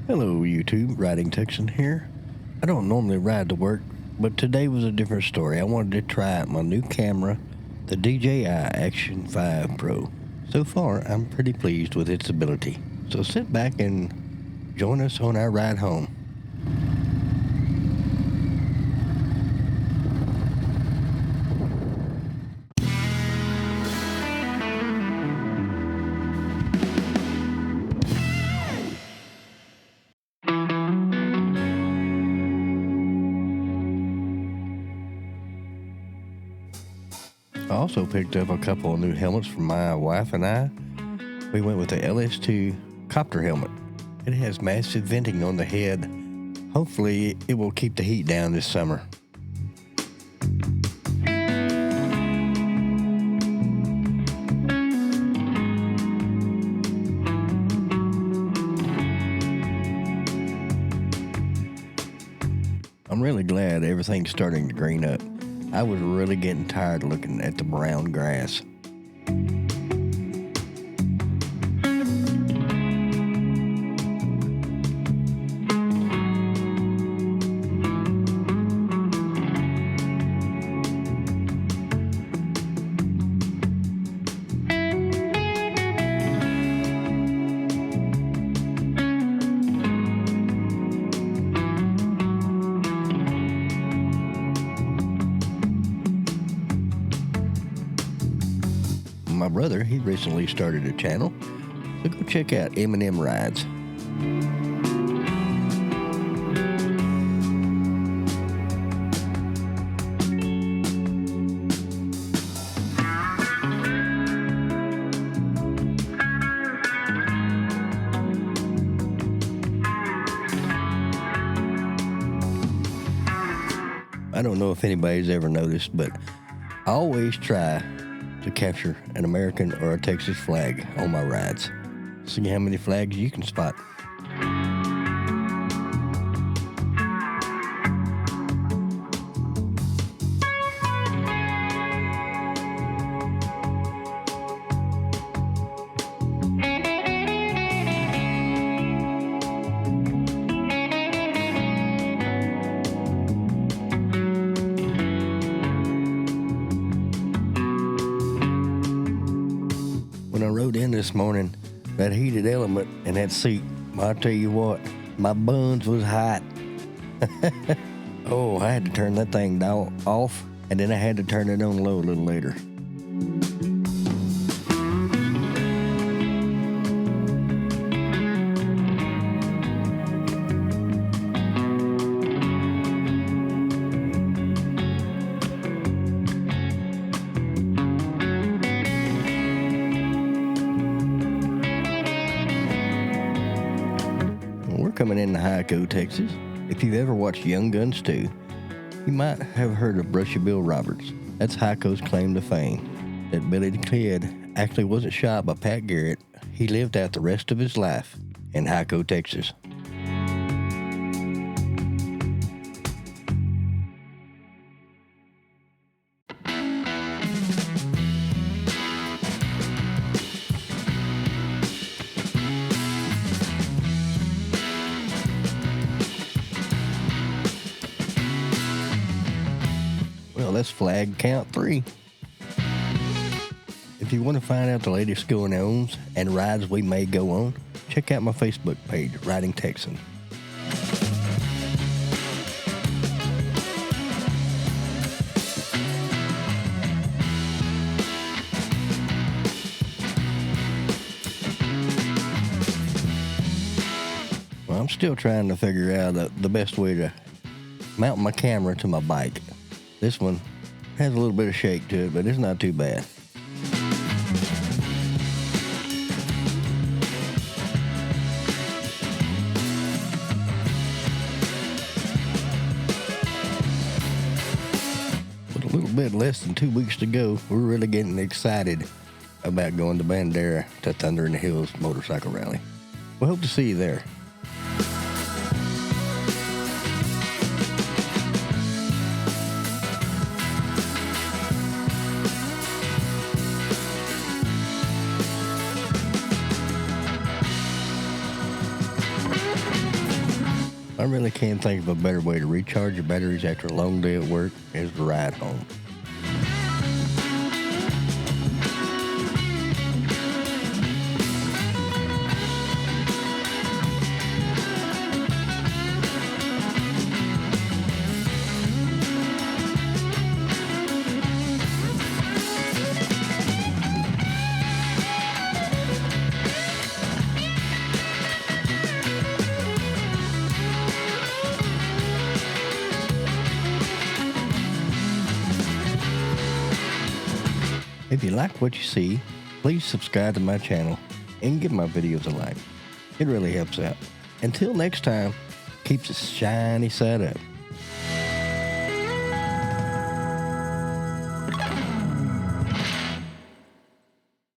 Hello YouTube, Riding Texan here. I don't normally ride to work, but today was a different story. I wanted to try out my new camera, the DJI Action 5 Pro. So far, I'm pretty pleased with its ability. So sit back and join us on our ride home. I also picked up a couple of new helmets for my wife and I. We went with the LS2 Copter helmet. It has massive venting on the head. Hopefully it will keep the heat down this summer. I'm really glad everything's starting to green up. I was really getting tired looking at the brown grass. My brother, he recently started a channel, so go check out M&M Rides. I don't know if anybody's ever noticed, but I always try to capture an American or a Texas flag on my rides. See how many flags you can spot. When I rode in this morning, that heated element and that seat, I'll tell you what, my buns was hot. Oh, I had to turn that thing off, and then I had to turn it on low a little later. We're coming into Hyco, Texas. If you've ever watched Young Guns 2, you might have heard of Brushy Bill Roberts. That's Hyco's claim to fame. That Billy the Kid actually wasn't shot by Pat Garrett. He lived out the rest of his life in Hyco, Texas. Well, that's flag count 3. If you want to find out the latest going ons and rides we may go on, check out my Facebook page, Riding Texan. Well, I'm still trying to figure out the best way to mount my camera to my bike. This one has a little bit of shake to it, but it's not too bad. With a little bit less than 2 weeks to go, we're really getting excited about going to Bandera to Thunder in the Hills motorcycle rally. We hope to see you there. I really can't think of a better way to recharge your batteries after a long day at work is to ride home. If you like what you see, please subscribe to my channel and give my videos a like. It really helps out. Until next time, keep the shiny side up.